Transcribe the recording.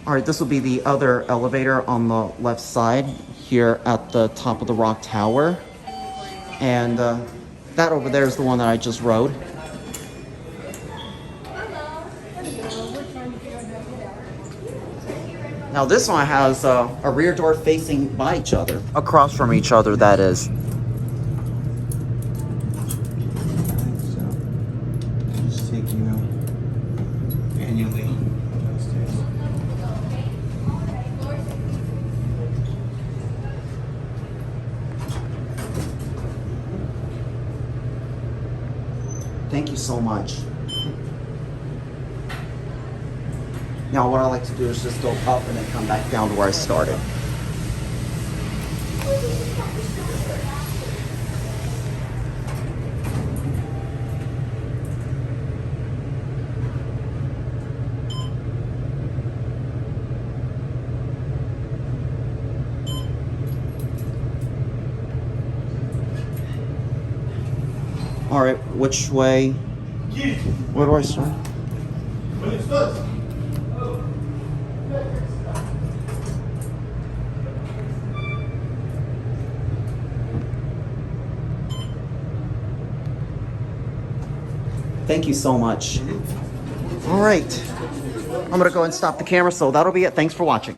All right, this will be the other elevator on the left side here at the top of the rock tower. And that over there is the one that I just rode. Now this one has a rear door facing by each other. Across from each other, that is. Just take you manually downstairs. Thank you so much. Now what I like to do is just go up and then come back down to where I started. All right, which way? Where do I start? Thank you so much. All right, I'm gonna go and stop the camera, so that'll be it. Thanks for watching.